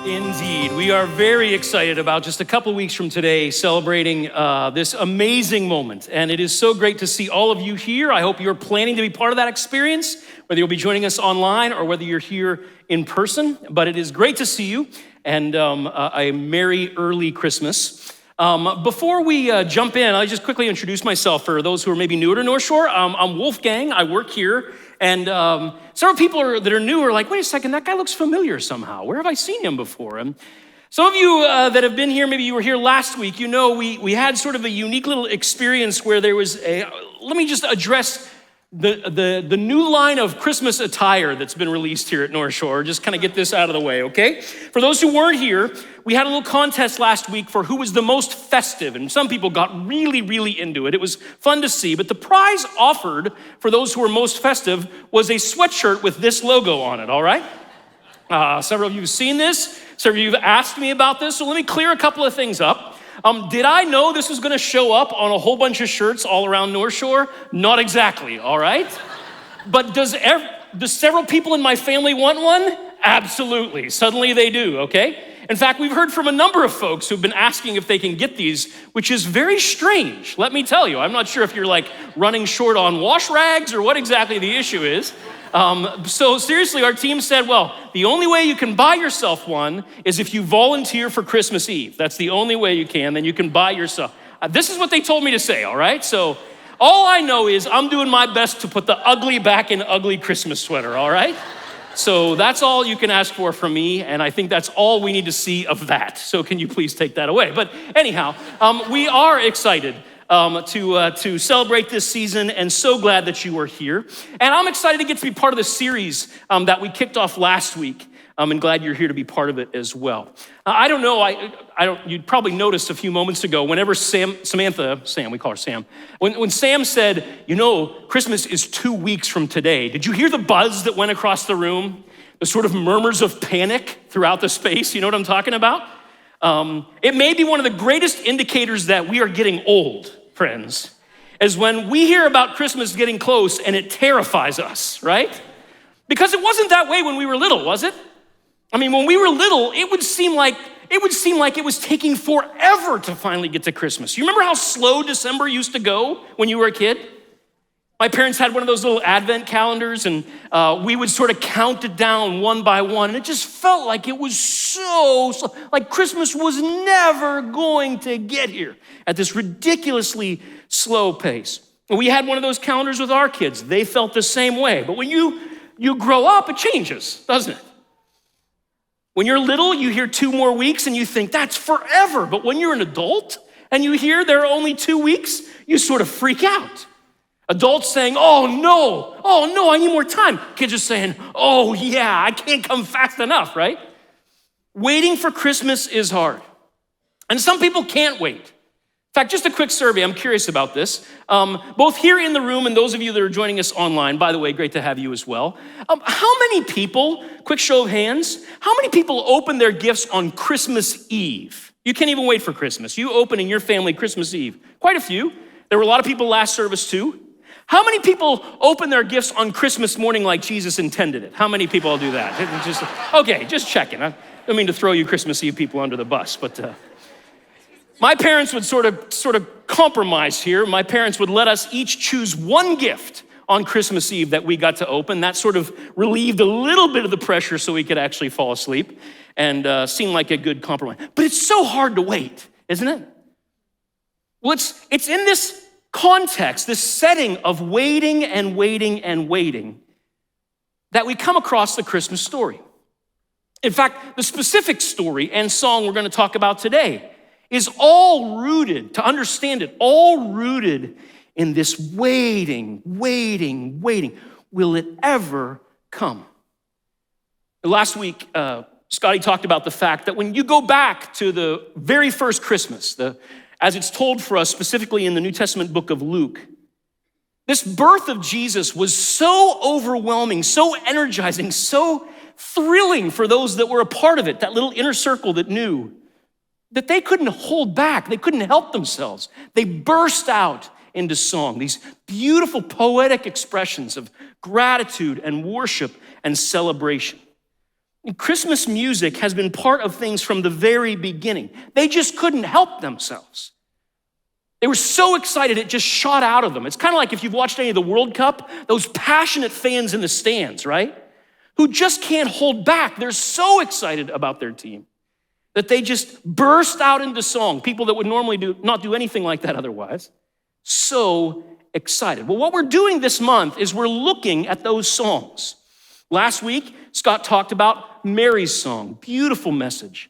Indeed. We are very excited about just a couple of weeks from today celebrating this amazing moment. And it is so great to see all of you here. I hope you're planning to be part of that experience, whether you'll be joining us online or whether you're here in person. But it is great to see you, and a merry early Christmas. Before we jump in, I'll just quickly introduce myself for those who are maybe newer to North Shore. I'm Wolfgang. I work here. And several people that are new are like, wait a second, that guy looks familiar somehow. Where have I seen him before? And some of you that have been here, maybe you were here last week, you know we had sort of a unique little experience where there was let me just address the new line of Christmas attire that's been released here at North Shore. Just kind of get this out of the way, okay? For those who weren't here, we had a little contest last week for who was the most festive, and some people got really, really into it. It was fun to see, but the prize offered for those who were most festive was a sweatshirt with this logo on it, all right? Several of you have seen this. Several of you have asked me about this, so let me clear a couple of things up. Did I know this was gonna show up on a whole bunch of shirts all around North Shore? Not exactly, all right? But does several people in my family want one? Absolutely, suddenly they do, okay? In fact, we've heard from a number of folks who've been asking if they can get these, which is very strange, let me tell you. I'm not sure if you're like running short on wash rags or what exactly the issue is. So seriously, our team said, well, the only way you can buy yourself one is if you volunteer for Christmas Eve. That's the only way you can, then you can buy yourself. This is what they told me to say, all right? So all I know is I'm doing my best to put the ugly back in ugly Christmas sweater, all right? So that's all you can ask for from me, and I think that's all we need to see of that. So can you please take that away? But anyhow, we are excited to celebrate this season, and so glad that you are here. And I'm excited to get to be part of the series that we kicked off last week. And glad you're here to be part of it as well. I don't know, you'd probably noticed a few moments ago, whenever Sam, we call her Sam, when Sam said, you know, Christmas is 2 weeks from today, did you hear the buzz that went across the room? The sort of murmurs of panic throughout the space, you know what I'm talking about? It may be one of the greatest indicators that we are getting old, friends, is when we hear about Christmas getting close and it terrifies us, right? Because it wasn't that way when we were little, was it? I mean, when we were little, it would seem like it was taking forever to finally get to Christmas. You remember how slow December used to go when you were a kid? My parents had one of those little advent calendars, and we would sort of count it down one by one, and it just felt like it was so slow, like Christmas was never going to get here at this ridiculously slow pace. And we had one of those calendars with our kids. They felt the same way. But when you grow up, it changes, doesn't it? When you're little, you hear 2 more weeks and you think that's forever. But when you're an adult and you hear there are only 2 weeks, you sort of freak out. Adults saying, oh no, I need more time. Kids are saying, oh yeah, I can't come fast enough, right? Waiting for Christmas is hard. And some people can't wait. In fact, just a quick survey, I'm curious about this. Both here in the room and those of you that are joining us online, by the way, great to have you as well. How many people, quick show of hands, how many people open their gifts on Christmas Eve? You can't even wait for Christmas. You open in your family Christmas Eve. Quite a few. There were a lot of people last service too. How many people open their gifts on Christmas morning like Jesus intended it? How many people do that? Okay, just checking. I don't mean to throw you Christmas Eve people under the bus, but my parents would sort of compromise here. My parents would let us each choose one gift on Christmas Eve that we got to open. That sort of relieved a little bit of the pressure so we could actually fall asleep, and seemed like a good compromise. But it's so hard to wait, isn't it? Well, it's in this context, this setting of waiting and waiting and waiting, that we come across the Christmas story. In fact, the specific story and song we're going to talk about today is all rooted, to understand it, all rooted in this waiting. Will it ever come? Last week, Scotty talked about the fact that when you go back to the very first Christmas, as it's told for us specifically in the New Testament book of Luke, this birth of Jesus was so overwhelming, so energizing, so thrilling for those that were a part of it, that little inner circle that knew, that they couldn't hold back. They couldn't help themselves. They burst out into song, these beautiful poetic expressions of gratitude and worship and celebration. And Christmas music has been part of things from the very beginning. They just couldn't help themselves. They were so excited, it just shot out of them. It's kind of like if you've watched any of the World Cup, those passionate fans in the stands, right? Who just can't hold back. They're so excited about their team that they just burst out into song. People that would normally not do anything like that otherwise. So excited. Well, what we're doing this month is we're looking at those songs. Last week, Scott talked about Mary's song, beautiful message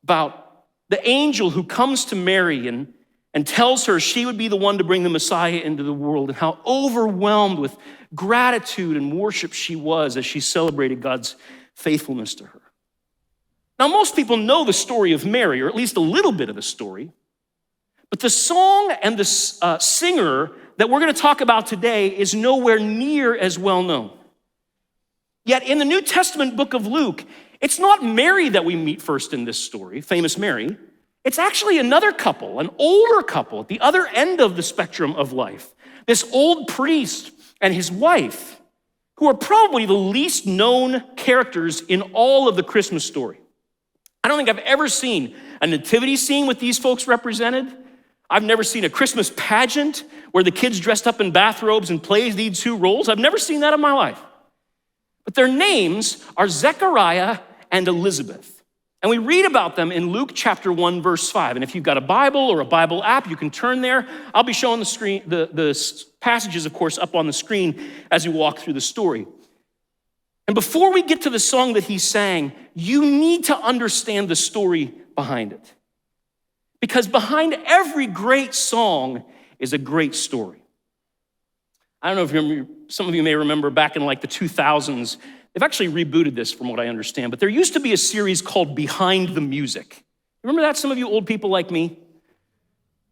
about the angel who comes to Mary and tells her she would be the one to bring the Messiah into the world, and how overwhelmed with gratitude and worship she was as she celebrated God's faithfulness to her. Now, most people know the story of Mary, or at least a little bit of the story, but the song and the singer that we're going to talk about today is nowhere near as well known. Yet in the New Testament book of Luke, it's not Mary that we meet first in this story, famous Mary. It's actually another couple, an older couple at the other end of the spectrum of life. This old priest and his wife, who are probably the least known characters in all of the Christmas story. I don't think I've ever seen a nativity scene with these folks represented. I've never seen a Christmas pageant where the kids dressed up in bathrobes and plays these two roles. I've never seen that in my life. But their names are Zechariah and Elizabeth. And we read about them in Luke chapter 1, verse 5. And if you've got a Bible or a Bible app, you can turn there. I'll be showing the screen, the passages, of course, up on the screen as we walk through the story. And before we get to the song that he sang, you need to understand the story behind it. Because behind every great song is a great story. I don't know if you remember, some of you may remember back in like the 2000s, they've actually rebooted this from what I understand, but there used to be a series called Behind the Music. Remember that, some of you old people like me?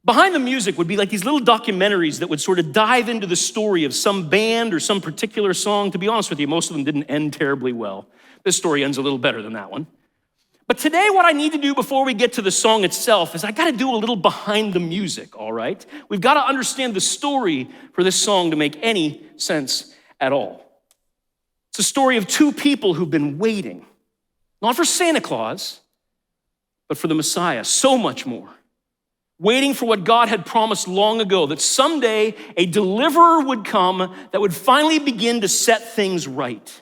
Behind the Music would be like these little documentaries that would sort of dive into the story of some band or some particular song. To be honest with you, most of them didn't end terribly well. This story ends a little better than that one. But today, what I need to do before we get to the song itself is I gotta do a little behind the music, all right? We've gotta understand the story for this song to make any sense at all. It's a story of two people who've been waiting, not for Santa Claus, but for the Messiah, so much more. Waiting for what God had promised long ago, that someday a deliverer would come that would finally begin to set things right,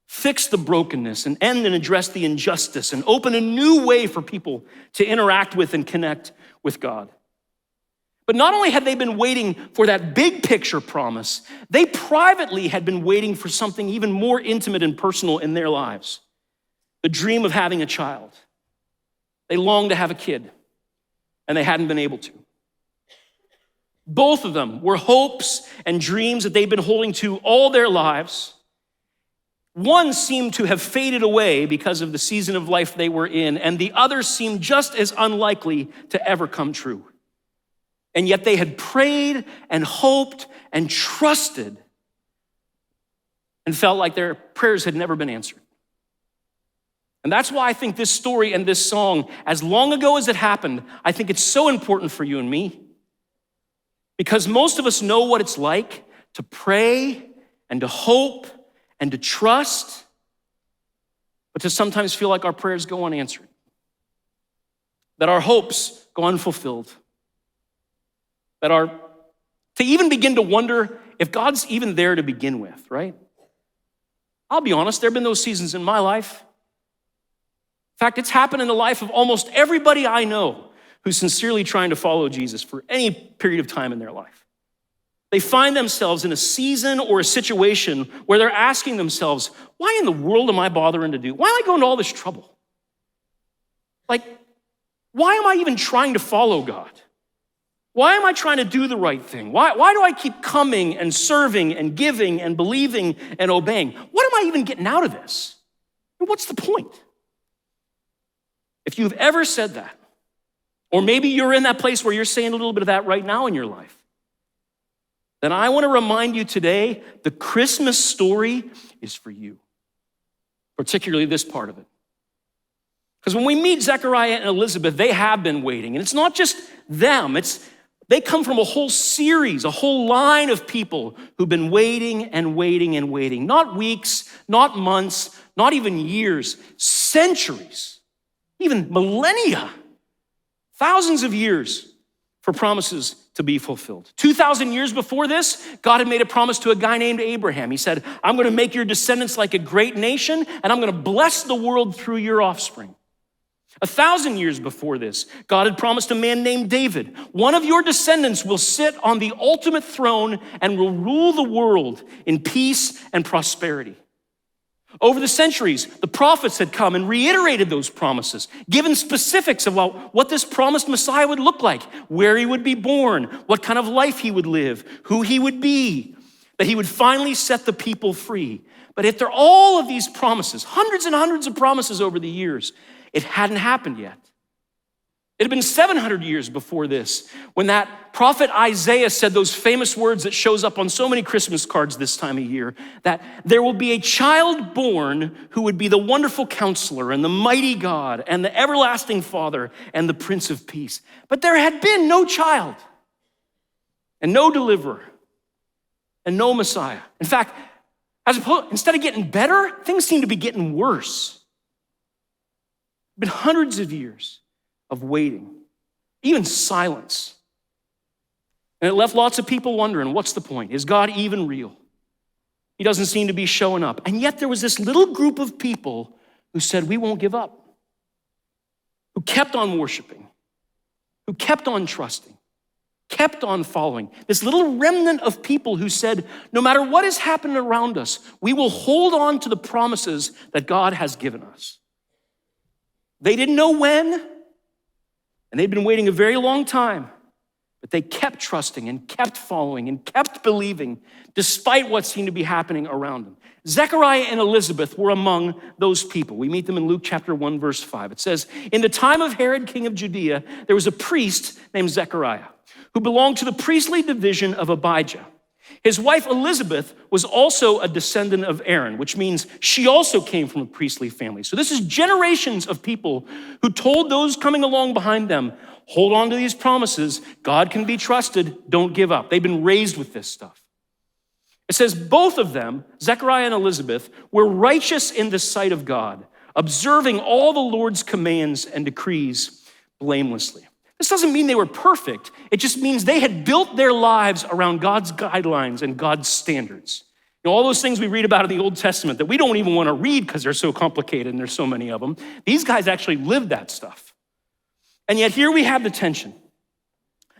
fix the brokenness and end and address the injustice and open a new way for people to interact with and connect with God. But not only had they been waiting for that big picture promise, they privately had been waiting for something even more intimate and personal in their lives. The dream of having a child. They longed to have a kid, and they hadn't been able to. Both of them were hopes and dreams that they'd been holding to all their lives. One seemed to have faded away because of the season of life they were in, and the other seemed just as unlikely to ever come true. And yet they had prayed and hoped and trusted and felt like their prayers had never been answered. And that's why I think this story and this song, as long ago as it happened, I think it's so important for you and me. Because most of us know what it's like to pray and to hope and to trust, but to sometimes feel like our prayers go unanswered, that our hopes go unfulfilled, to even begin to wonder if God's even there to begin with, right? I'll be honest, there have been those seasons in my life. In fact, it's happened in the life of almost everybody I know who's sincerely trying to follow Jesus for any period of time in their life. They find themselves in a season or a situation where they're asking themselves, why in the world am I bothering to do? Why am I going to all this trouble? Like, why am I even trying to follow God? Why am I trying to do the right thing? Why do I keep coming and serving and giving and believing and obeying? What am I even getting out of this? And what's the point? If you've ever said that, or maybe you're in that place where you're saying a little bit of that right now in your life, then I want to remind you today, the Christmas story is for you, particularly this part of it. Because when we meet Zechariah and Elizabeth, they have been waiting. And it's not just them, they come from a whole series, a whole line of people who've been waiting and waiting and waiting. Not weeks, not months, not even years, centuries, even millennia, thousands of years for promises to be fulfilled. 2,000 years before this, God had made a promise to a guy named Abraham. He said, I'm gonna make your descendants like a great nation, and I'm gonna bless the world through your offspring. 1,000 years before this, God had promised a man named David, one of your descendants will sit on the ultimate throne and will rule the world in peace and prosperity. Over the centuries, the prophets had come and reiterated those promises, given specifics about what this promised Messiah would look like, where he would be born, what kind of life he would live, who he would be, that he would finally set the people free. But after all of these promises, hundreds and hundreds of promises over the years, it hadn't happened yet. It had been 700 years before this when that prophet Isaiah said those famous words that shows up on so many Christmas cards this time of year, that there will be a child born who would be the wonderful counselor and the mighty God and the everlasting Father and the Prince of Peace. But there had been no child and no deliverer and no Messiah. In fact, instead of getting better, things seem to be getting worse. It's been hundreds of years of waiting, even silence. And it left lots of people wondering, what's the point? Is God even real? He doesn't seem to be showing up. And yet there was this little group of people who said, we won't give up, who kept on worshiping, who kept on trusting, kept on following. This little remnant of people who said, no matter what is happening around us, we will hold on to the promises that God has given us. They didn't know when, and they'd been waiting a very long time, but they kept trusting and kept following and kept believing despite what seemed to be happening around them. Zechariah and Elizabeth were among those people. We meet them in Luke chapter 1, verse 5. It says, in the time of Herod, king of Judea, there was a priest named Zechariah who belonged to the priestly division of Abijah. His wife Elizabeth was also a descendant of Aaron, which means she also came from a priestly family. So this is generations of people who told those coming along behind them, hold on to these promises. God can be trusted. Don't give up. They've been raised with this stuff. It says both of them, Zechariah and Elizabeth, were righteous in the sight of God, observing all the Lord's commands and decrees blamelessly. This doesn't mean they were perfect. It just means they had built their lives around God's guidelines and God's standards. You know, all those things we read about in the Old Testament that we don't even want to read because they're so complicated and there's so many of them. These guys actually lived that stuff. And yet here we have the tension.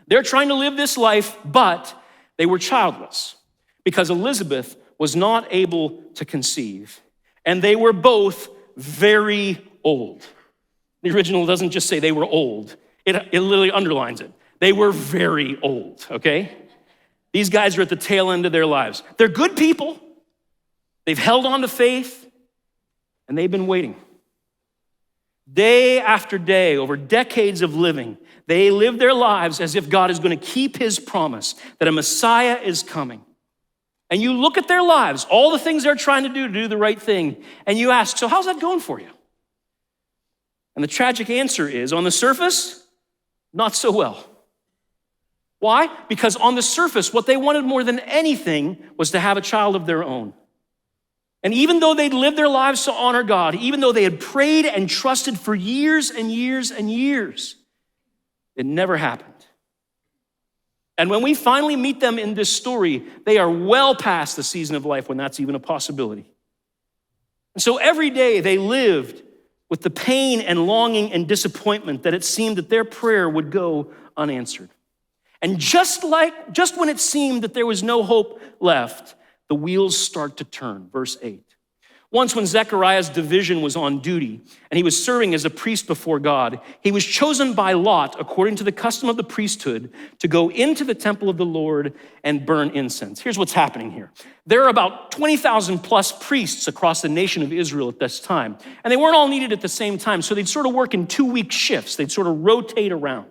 They're trying to live this life, but they were childless because Elizabeth was not able to conceive. And they were both very old. The original doesn't just say they were old. It literally underlines it. They were very old, okay? These guys are at the tail end of their lives. They're good people. They've held on to faith, and they've been waiting. Day after day, over decades of living, they live their lives as if God is going to keep his promise that a Messiah is coming. And you look at their lives, all the things they're trying to do the right thing, and you ask, so how's that going for you? And the tragic answer is, on the surface, not so well. Why? Because on the surface, what they wanted more than anything was to have a child of their own. And even though they'd lived their lives to honor God, even though they had prayed and trusted for years and years and years, it never happened. And when we finally meet them in this story, they are well past the season of life when that's even a possibility. And so every day they lived with the pain and longing and disappointment that it seemed that their prayer would go unanswered. And just when it seemed that there was no hope left, the wheels start to turn. Verse 8. Once when Zechariah's division was on duty and he was serving as a priest before God, he was chosen by lot, according to the custom of the priesthood, to go into the temple of the Lord and burn incense. Here's what's happening here. There are about 20,000 plus priests across the nation of Israel at this time, and they weren't all needed at the same time, so they'd sort of work in 2-week shifts. They'd sort of rotate around.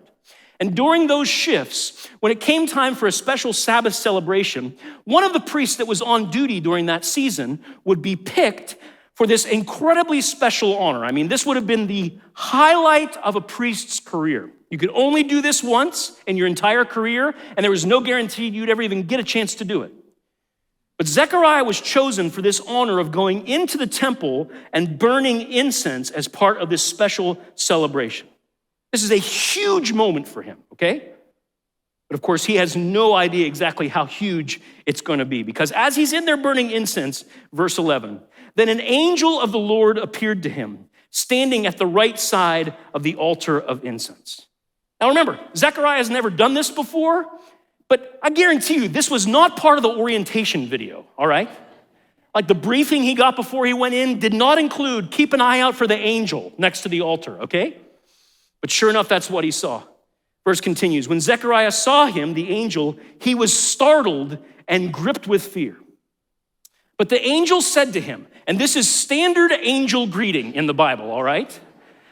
And during those shifts, when it came time for a special Sabbath celebration, one of the priests that was on duty during that season would be picked for this incredibly special honor. I mean, this would have been the highlight of a priest's career. You could only do this once in your entire career, and there was no guarantee you'd ever even get a chance to do it. But Zechariah was chosen for this honor of going into the temple and burning incense as part of this special celebration. This is a huge moment for him, okay? But of course, he has no idea exactly how huge it's going to be, because as he's in there burning incense, verse 11, then an angel of the Lord appeared to him, standing at the right side of the altar of incense. Now remember, Zechariah has never done this before, but I guarantee you, this was not part of the orientation video, all right? Like the briefing he got before he went in did not include keep an eye out for the angel next to the altar, okay? But sure enough, that's what he saw. Verse continues, when Zechariah saw him, the angel, he was startled and gripped with fear. But the angel said to him, and this is standard angel greeting in the Bible, all right?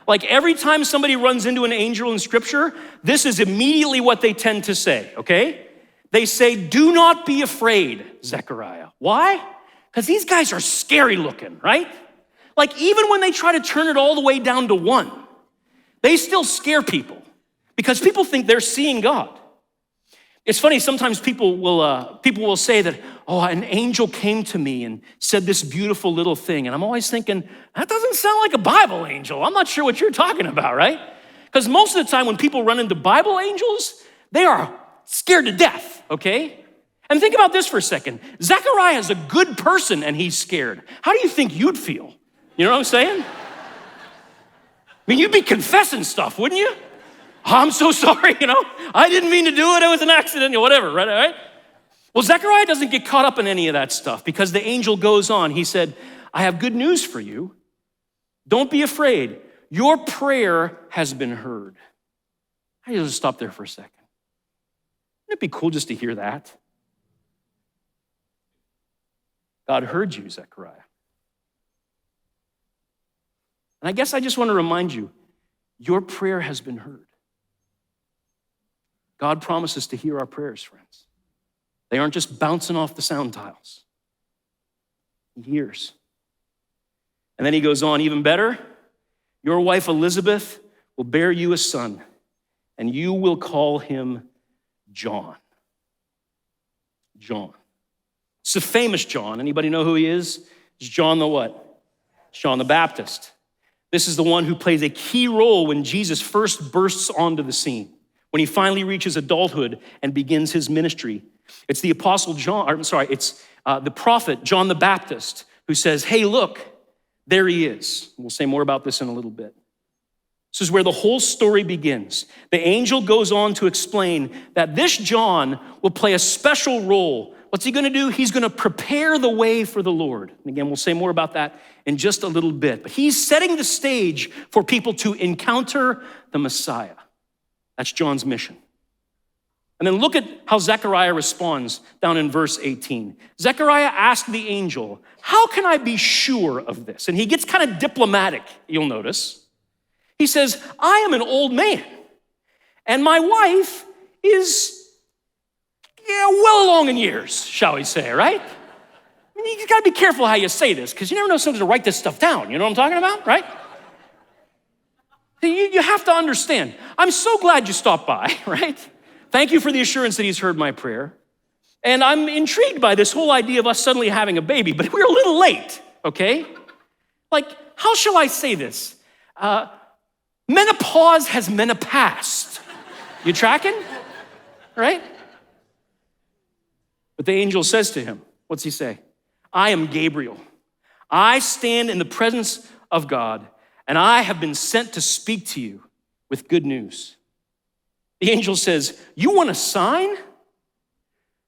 Like every time somebody runs into an angel in scripture, this is immediately what they tend to say, okay? They say, do not be afraid, Zechariah. Why? Because these guys are scary looking, right? Like even when they try to turn it all the way down to 1, they still scare people because people think they're seeing God. It's funny, sometimes people will say that, oh, an angel came to me and said this beautiful little thing. And I'm always thinking, that doesn't sound like a Bible angel. I'm not sure what you're talking about, right? Because most of the time when people run into Bible angels, they are scared to death, okay? And think about this for a second. Zechariah is a good person and he's scared. How do you think you'd feel? You know what I'm saying? I mean, you'd be confessing stuff, wouldn't you? Oh, I'm so sorry, I didn't mean to do it. It was an accident, whatever, right? Well, Zechariah doesn't get caught up in any of that stuff because the angel goes on. He said, I have good news for you. Don't be afraid. Your prayer has been heard. I just stop there for a second. Wouldn't it be cool just to hear that? God heard you, Zechariah. And I guess I just want to remind you, your prayer has been heard. God promises to hear our prayers, friends. They aren't just bouncing off the sound tiles. He hears. And then he goes on, even better, your wife Elizabeth will bear you a son, and you will call him John. John. It's a famous John. Anybody know who he is? It's John the what? It's John the Baptist. This is the one who plays a key role when Jesus first bursts onto the scene, when he finally reaches adulthood and begins his ministry. It's the the prophet John the Baptist who says, hey, look, there he is. We'll say more about this in a little bit. This is where the whole story begins. The angel goes on to explain that this John will play a special role. What's he gonna do? He's gonna prepare the way for the Lord. And again, we'll say more about that in just a little bit. But he's setting the stage for people to encounter the Messiah. That's John's mission. And then look at how Zechariah responds down in verse 18. Zechariah asked the angel, how can I be sure of this? And he gets kind of diplomatic, you'll notice. He says, I am an old man, and my wife is, well along in years, shall we say, right? I mean, you gotta be careful how you say this, because you never know someone's gonna write this stuff down. You know what I'm talking about, right? You have to understand. I'm so glad you stopped by, right? Thank you for the assurance that he's heard my prayer. And I'm intrigued by this whole idea of us suddenly having a baby, but we're a little late, okay? Like, how shall I say this? Menopause has menopassed. You tracking? Right? But the angel says to him, what's he say? I am Gabriel. I stand in the presence of God, and I have been sent to speak to you with good news. The angel says, you want a sign?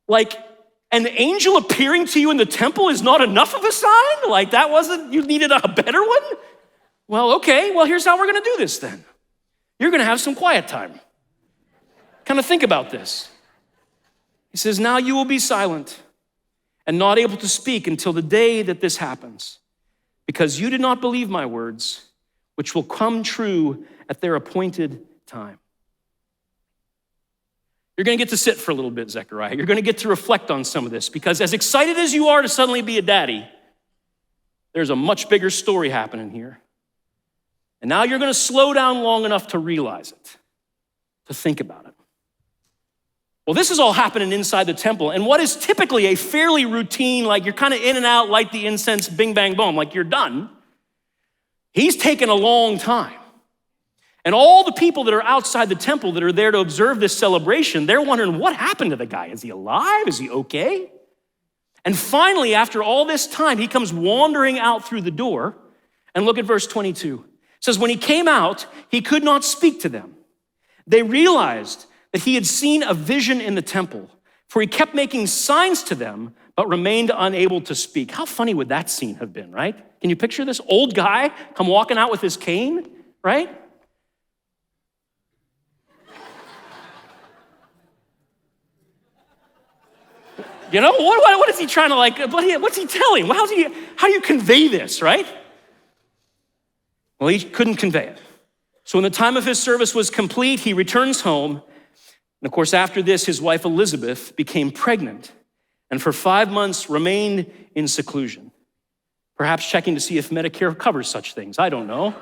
Like an angel appearing to you in the temple is not enough of a sign? Like you needed a better one? Well, okay, here's how we're gonna do this then. You're gonna have some quiet time. Kind of think about this. He says, now you will be silent and not able to speak until the day that this happens, because you did not believe my words, which will come true at their appointed time. You're gonna get to sit for a little bit, Zechariah. You're gonna get to reflect on some of this, because as excited as you are to suddenly be a daddy, there's a much bigger story happening here. And now you're gonna slow down long enough to realize it, to think about it. Well, this is all happening inside the temple, and what is typically a fairly routine, like you're kind of in and out, light the incense, bing, bang, boom, like you're done. He's taken a long time. And all the people that are outside the temple that are there to observe this celebration, they're wondering, what happened to the guy? Is he alive? Is he okay? And finally, after all this time, he comes wandering out through the door. And look at verse 22. It says, when he came out, he could not speak to them. They realized that he had seen a vision in the temple, for he kept making signs to them, but remained unable to speak. How funny would that scene have been, right? Can you picture this? Old guy come walking out with his cane, right? You know, what is he trying to what's he telling? How do you convey this, right? Well, he couldn't convey it. So when the time of his service was complete, he returns home. And of course, after this, his wife Elizabeth became pregnant and for 5 months remained in seclusion, perhaps checking to see if Medicare covers such things. I don't know.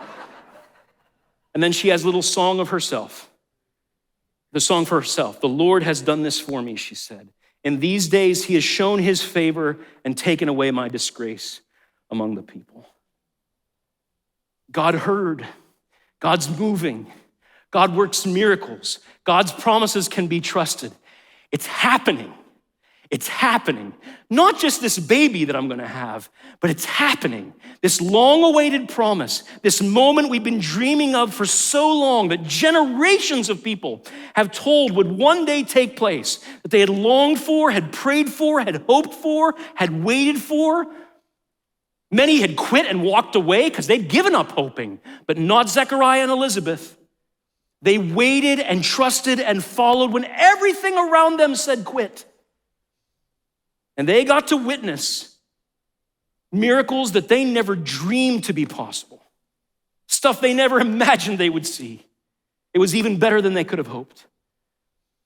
And then she has a little song of herself. The song for herself. The Lord has done this for me, she said. In these days, he has shown his favor and taken away my disgrace among the people. God heard. God's moving. God works miracles. God's promises can be trusted. It's happening. It's happening. Not just this baby that I'm going to have, but it's happening. This long-awaited promise, this moment we've been dreaming of for so long that generations of people have told would one day take place, that they had longed for, had prayed for, had hoped for, had waited for. Many had quit and walked away because they'd given up hoping, but not Zechariah and Elizabeth. They waited and trusted and followed when everything around them said quit. And they got to witness miracles that they never dreamed to be possible. Stuff they never imagined they would see. It was even better than they could have hoped.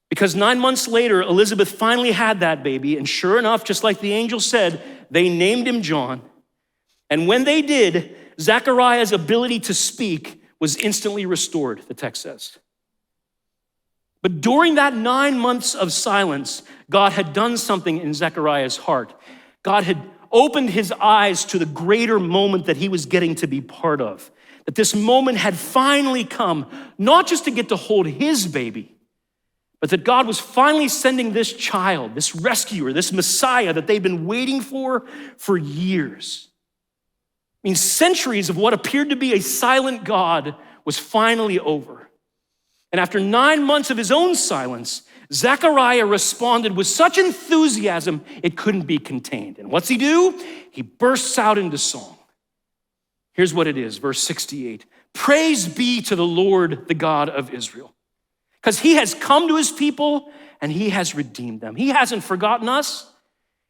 Because 9 months later, Elizabeth finally had that baby, and sure enough, just like the angel said, they named him John. And when they did, Zechariah's ability to speak was instantly restored, the text says. But during that 9 months of silence, God had done something in Zechariah's heart. God had opened his eyes to the greater moment that he was getting to be part of. That this moment had finally come, not just to get to hold his baby, but that God was finally sending this child, this rescuer, this Messiah that they'd been waiting for years. I mean, centuries of what appeared to be a silent God was finally over. And after 9 months of his own silence, Zechariah responded with such enthusiasm, it couldn't be contained. And what's he do? He bursts out into song. Here's what it is, verse 68. Praise be to the Lord, the God of Israel, because he has come to his people and he has redeemed them. He hasn't forgotten us.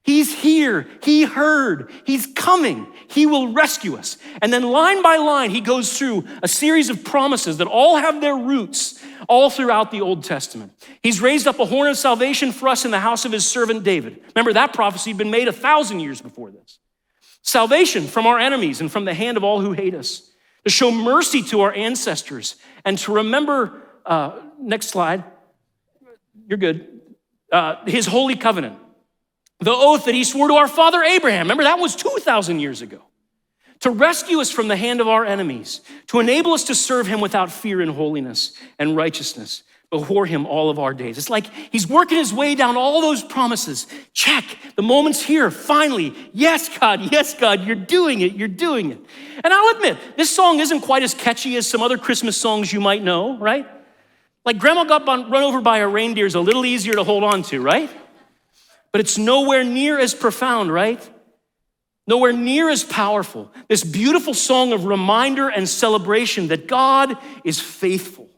He's here, he heard, he's coming, he will rescue us. And then line by line, he goes through a series of promises that all have their roots all throughout the Old Testament. He's raised up a horn of salvation for us in the house of his servant David. Remember, that prophecy had been made 1,000 years before this. Salvation from our enemies and from the hand of all who hate us, to show mercy to our ancestors, and to remember, next slide, you're good, his holy covenant. The oath that he swore to our father Abraham. Remember, that was 2,000 years ago. To rescue us from the hand of our enemies, to enable us to serve him without fear in holiness and righteousness before him all of our days. It's like he's working his way down all those promises. Check, the moment's here, finally. Yes, God, you're doing it, you're doing it. And I'll admit, this song isn't quite as catchy as some other Christmas songs you might know, right? Like Grandma got run over by a reindeer is a little easier to hold on to, right? But it's nowhere near as profound, right? Nowhere near as powerful. This beautiful song of reminder and celebration that God is faithful.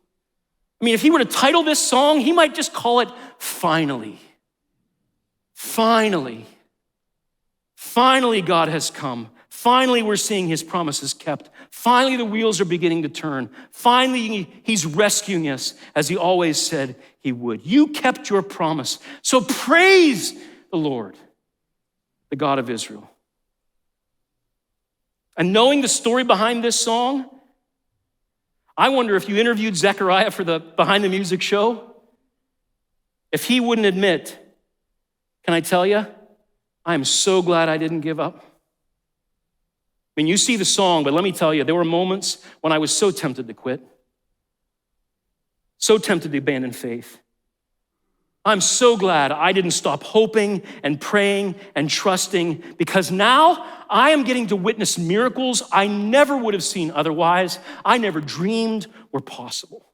I mean, if he were to title this song, he might just call it Finally. Finally. Finally, God has come. Finally, we're seeing his promises kept. Finally, the wheels are beginning to turn. Finally, he's rescuing us as he always said he would. You kept your promise. So praise the Lord, the God of Israel. And knowing the story behind this song, I wonder if you interviewed Zechariah for the Behind the Music show, if he wouldn't admit, can I tell you, I am so glad I didn't give up. I mean, you see the song, but let me tell you, there were moments when I was so tempted to quit, so tempted to abandon faith. I'm so glad I didn't stop hoping and praying and trusting, because now I am getting to witness miracles I never would have seen otherwise, I never dreamed were possible.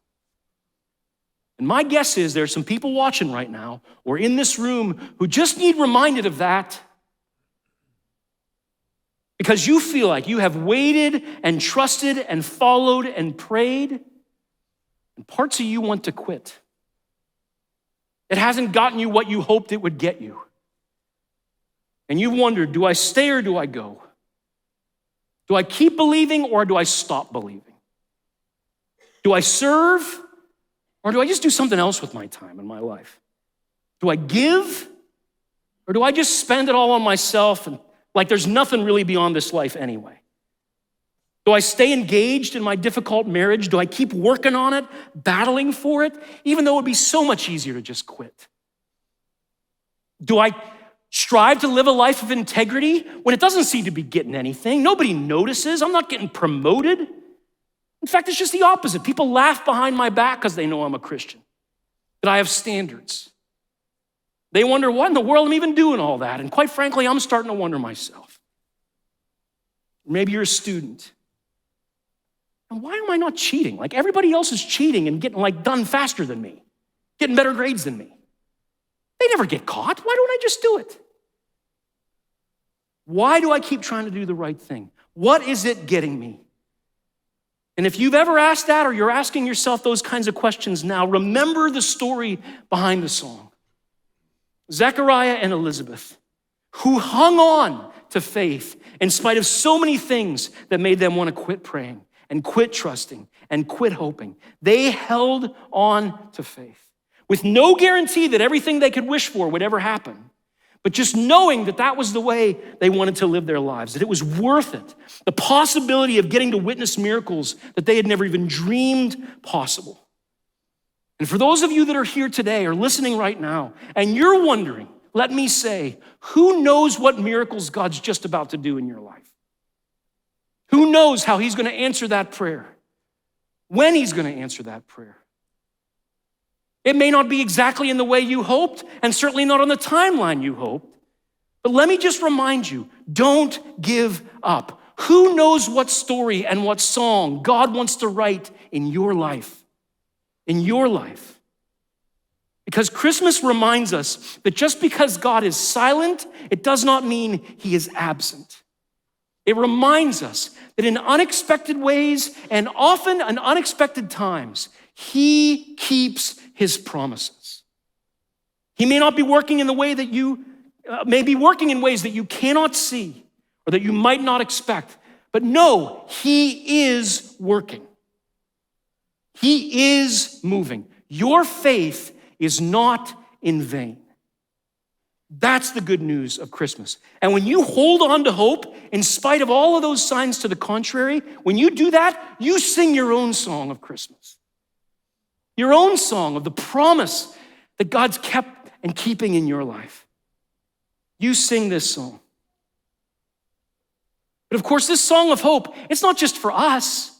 And my guess is there's some people watching right now or in this room who just need reminded of that, because you feel like you have waited and trusted and followed and prayed, and parts of you want to quit. It hasn't gotten you what you hoped it would get you. And you wondered, do I stay or do I go? Do I keep believing or do I stop believing? Do I serve or do I just do something else with my time and my life? Do I give or do I just spend it all on myself and like there's nothing really beyond this life anyway? Do I stay engaged in my difficult marriage? Do I keep working on it, battling for it, even though it would be so much easier to just quit? Do I strive to live a life of integrity when it doesn't seem to be getting anything? Nobody notices. I'm not getting promoted. In fact, it's just the opposite. People laugh behind my back because they know I'm a Christian, that I have standards. They wonder what in the world I'm even doing all that. And quite frankly, I'm starting to wonder myself. Maybe you're a student. And why am I not cheating? Like everybody else is cheating and getting like done faster than me, getting better grades than me. They never get caught. Why don't I just do it? Why do I keep trying to do the right thing? What is it getting me? And if you've ever asked that or you're asking yourself those kinds of questions now, remember the story behind the song. Zechariah and Elizabeth, who hung on to faith in spite of so many things that made them want to quit praying and quit trusting and quit hoping. They held on to faith with no guarantee that everything they could wish for would ever happen, but just knowing that that was the way they wanted to live their lives, that it was worth it. The possibility of getting to witness miracles that they had never even dreamed possible. And for those of you that are here today or listening right now, and you're wondering, let me say, who knows what miracles God's just about to do in your life? Who knows how he's going to answer that prayer? When he's going to answer that prayer? It may not be exactly in the way you hoped, and certainly not on the timeline you hoped. But let me just remind you, don't give up. Who knows what story and what song God wants to write in your life? In your life. Because Christmas reminds us that just because God is silent, it does not mean he is absent. It reminds us that in unexpected ways and often in unexpected times, he keeps his promises. He may not be working in the way that you may be working in ways that you cannot see or that you might not expect, but no, he is working. He is moving. Your faith is not in vain. That's the good news of Christmas. And when you hold on to hope, in spite of all of those signs to the contrary, when you do that, you sing your own song of Christmas. Your own song of the promise that God's kept and keeping in your life. You sing this song. But of course, this song of hope, it's not just for us.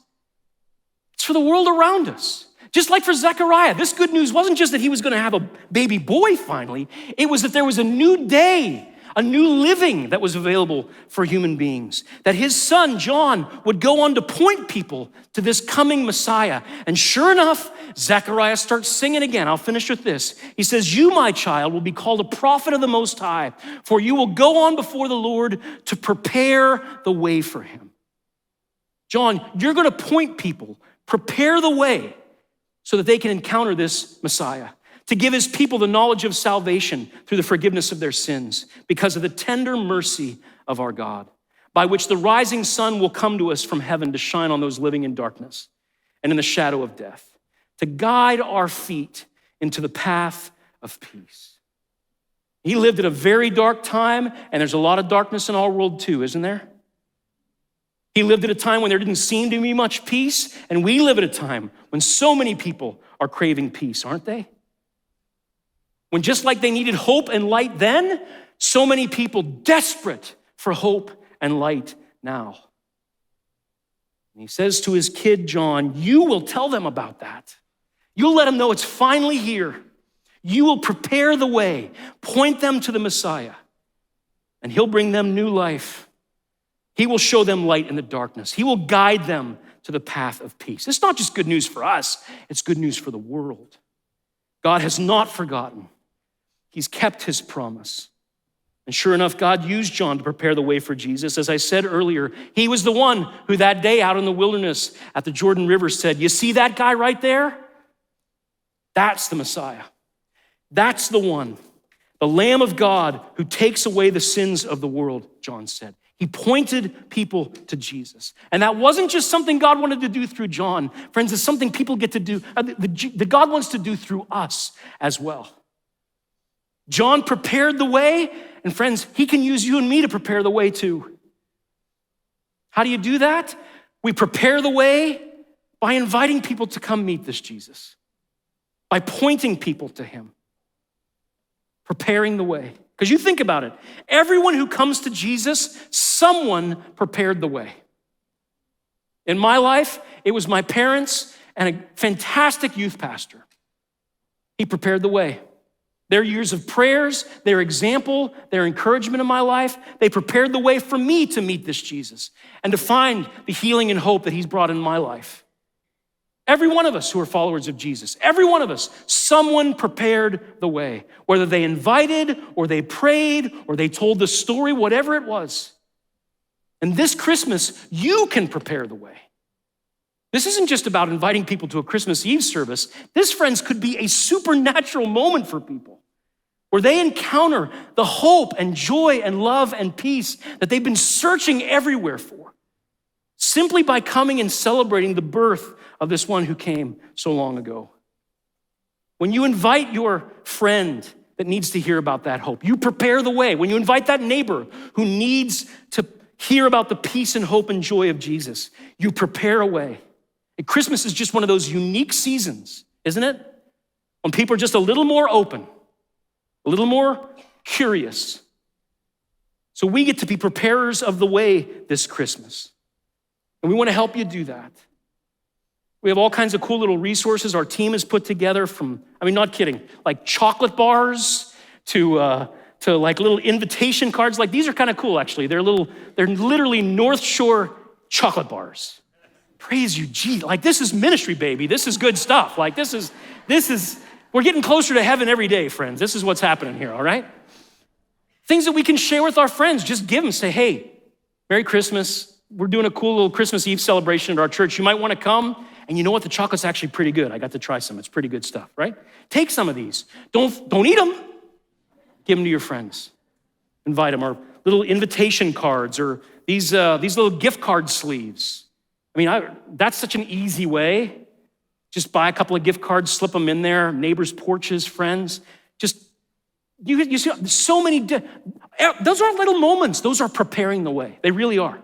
It's for the world around us. Just like for Zechariah, this good news wasn't just that he was going to have a baby boy finally. It was that there was a new day, a new living that was available for human beings. That his son, John, would go on to point people to this coming Messiah. And sure enough, Zechariah starts singing again. I'll finish with this. He says, "You, my child, will be called a prophet of the Most High, for you will go on before the Lord to prepare the way for him." John, you're going to point people, prepare the way, so that they can encounter this Messiah, to give his people the knowledge of salvation through the forgiveness of their sins because of the tender mercy of our God, by which the rising sun will come to us from heaven to shine on those living in darkness and in the shadow of death, to guide our feet into the path of peace. He lived at a very dark time, and there's a lot of darkness in our world too, isn't there? He lived at a time when there didn't seem to be much peace, and we live at a time when so many people are craving peace, aren't they? When just like they needed hope and light then, so many people desperate for hope and light now. And he says to his kid, John, you will tell them about that. You'll let them know it's finally here. You will prepare the way, point them to the Messiah, and he'll bring them new life. He will show them light in the darkness. He will guide them to the path of peace. It's not just good news for us, it's good news for the world. God has not forgotten. He's kept his promise. And sure enough, God used John to prepare the way for Jesus. As I said earlier, he was the one who that day out in the wilderness at the Jordan River said, you see that guy right there? That's the Messiah. That's the one, the Lamb of God who takes away the sins of the world, John said. He pointed people to Jesus. And that wasn't just something God wanted to do through John. Friends, it's something people get to do, that God wants to do through us as well. John prepared the way, and friends, he can use you and me to prepare the way too. How do you do that? We prepare the way by inviting people to come meet this Jesus, by pointing people to him, preparing the way. Because you think about it, everyone who comes to Jesus, someone prepared the way. In my life, it was my parents and a fantastic youth pastor. He prepared the way. Their years of prayers, their example, their encouragement in my life, they prepared the way for me to meet this Jesus and to find the healing and hope that he's brought in my life. Every one of us who are followers of Jesus, every one of us, someone prepared the way. Whether they invited or they prayed or they told the story, whatever it was. And this Christmas, you can prepare the way. This isn't just about inviting people to a Christmas Eve service. This, friends, could be a supernatural moment for people where they encounter the hope and joy and love and peace that they've been searching everywhere for, simply by coming and celebrating the birth of this one who came so long ago. When you invite your friend that needs to hear about that hope, you prepare the way. When you invite that neighbor who needs to hear about the peace and hope and joy of Jesus, you prepare a way. And Christmas is just one of those unique seasons, isn't it? When people are just a little more open, a little more curious. So we get to be preparers of the way this Christmas. And we want to help you do that. We have all kinds of cool little resources our team has put together from, not kidding, like chocolate bars to like little invitation cards. Like these are kind of cool, actually. They're literally North Shore chocolate bars. Praise you, gee. Like this is ministry, baby. This is good stuff. Like this is, we're getting closer to heaven every day, friends. This is what's happening here, all right? Things that we can share with our friends. Just give them, say, hey, Merry Christmas. We're doing a cool little Christmas Eve celebration at our church. You might want to come. And you know what? The chocolate's actually pretty good. I got to try some. It's pretty good stuff, right? Take some of these. Don't eat them. Give them to your friends. Invite them. Or little invitation cards or these little gift card sleeves. That's such an easy way. Just buy a couple of gift cards, slip them in there, neighbors' porches, friends. Just, you see, so many, those aren't little moments. Those are preparing the way. They really are.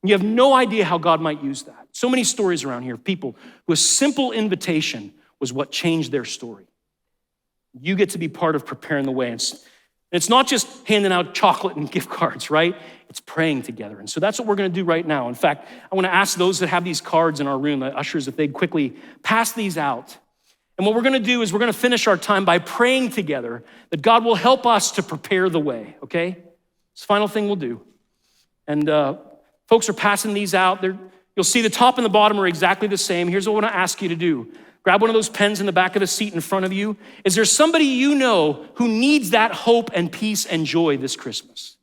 You have no idea how God might use that. So many stories around here of people who a simple invitation was what changed their story. You get to be part of preparing the way. It's not just handing out chocolate and gift cards, right? It's praying together. And so that's what we're going to do right now. In fact, I want to ask those that have these cards in our room, the ushers, if they'd quickly pass these out. And what we're going to do is we're going to finish our time by praying together that God will help us to prepare the way, okay? It's the final thing we'll do. And folks are passing these out. You'll see the top and the bottom are exactly the same. Here's what I want to ask you to do. Grab one of those pens in the back of the seat in front of you. Is there somebody you know who needs that hope and peace and joy this Christmas?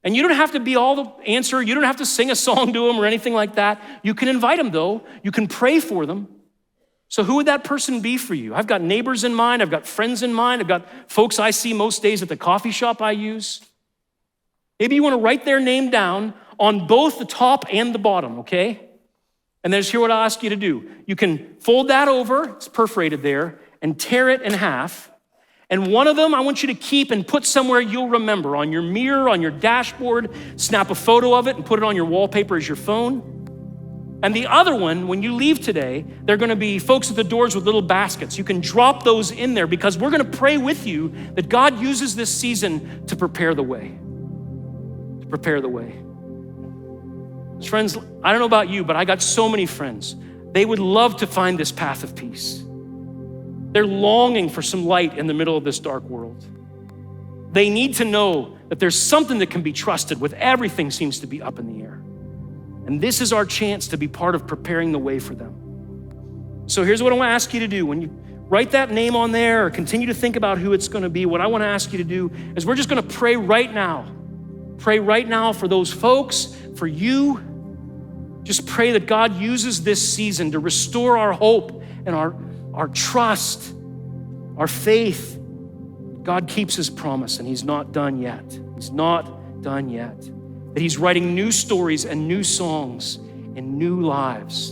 And you don't have to be all the answer. You don't have to sing a song to them or anything like that. You can invite them though. You can pray for them. So who would that person be for you? I've got neighbors in mind. I've got friends in mind. I've got folks I see most days at the coffee shop I use. Maybe you want to write their name down on both the top and the bottom, okay? And then here's what I'll ask you to do. You can fold that over, it's perforated there, and tear it in half. And one of them I want you to keep and put somewhere you'll remember, on your mirror, on your dashboard. Snap a photo of it and put it on your wallpaper as your phone. And the other one, when you leave today, there are gonna be folks at the doors with little baskets. You can drop those in there because we're gonna pray with you that God uses this season to prepare the way. To prepare the way. Friends, I don't know about you, but I got so many friends. They would love to find this path of peace. They're longing for some light in the middle of this dark world. They need to know that there's something that can be trusted with everything seems to be up in the air. And this is our chance to be part of preparing the way for them. So here's what I want to ask you to do. When you write that name on there or continue to think about who it's going to be, what I want to ask you to do is we're just going to pray right now. Pray right now for those folks, for you. Just pray that God uses this season to restore our hope and our trust, our faith. God keeps his promise and he's not done yet. He's not done yet. That he's writing new stories and new songs and new lives.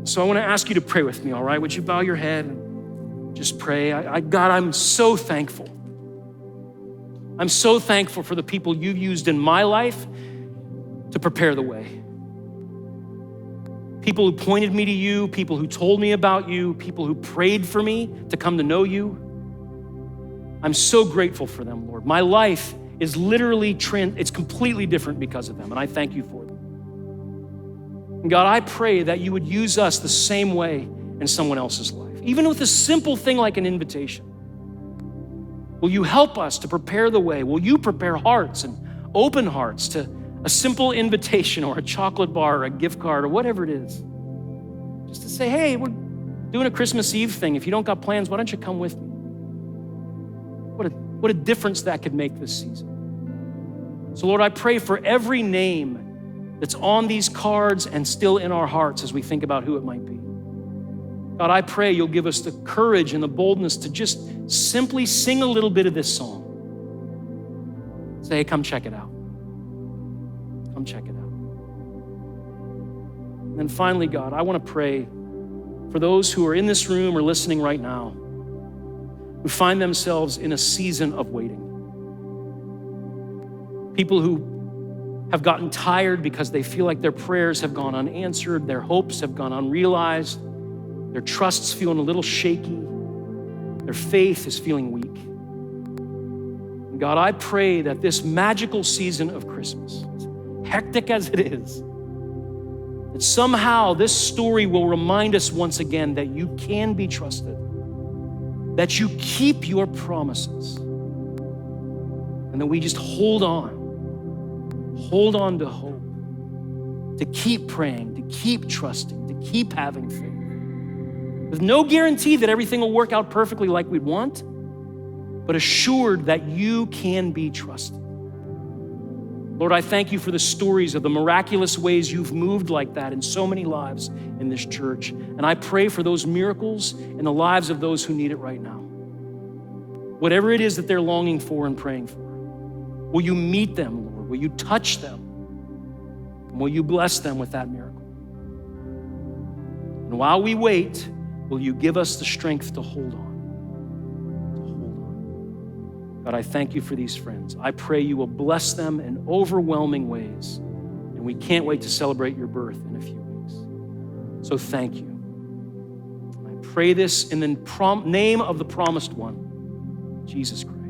So I want to ask you to pray with me, all right? Would you bow your head and just pray? God, I'm so thankful. I'm so thankful for the people you've used in my life to prepare the way. People who pointed me to you, people who told me about you, people who prayed for me to come to know you. I'm so grateful for them, Lord. My life is literally, it's completely different because of them, and I thank you for them. And God, I pray that you would use us the same way in someone else's life, even with a simple thing like an invitation. Will you help us to prepare the way? Will you prepare hearts and open hearts to a simple invitation or a chocolate bar or a gift card or whatever it is? Just to say, hey, we're doing a Christmas Eve thing. If you don't got plans, why don't you come with me? What a difference that could make this season. So Lord, I pray for every name that's on these cards and still in our hearts as we think about who it might be. God, I pray you'll give us the courage and the boldness to just simply sing a little bit of this song. Say, hey, come check it out. Come check it out. And then finally, God, I want to pray for those who are in this room or listening right now, who find themselves in a season of waiting. People who have gotten tired because they feel like their prayers have gone unanswered, their hopes have gone unrealized, their trust's feeling a little shaky, their faith is feeling weak. And God, I pray that this magical season of Christmas, as hectic as it is, that somehow this story will remind us once again that you can be trusted, that you keep your promises, and that we just hold on to hope, to keep praying, to keep trusting, to keep having faith. With no guarantee that everything will work out perfectly like we'd want, but assured that you can be trusted. Lord, I thank you for the stories of the miraculous ways you've moved like that in so many lives in this church. And I pray for those miracles in the lives of those who need it right now. Whatever it is that they're longing for and praying for, will you meet them, Lord? Will you touch them? And will you bless them with that miracle? And while we wait, will you give us the strength to hold on? God, I thank you for these friends. I pray you will bless them in overwhelming ways. And we can't wait to celebrate your birth in a few weeks. So thank you. I pray this in the name of the promised one, Jesus Christ.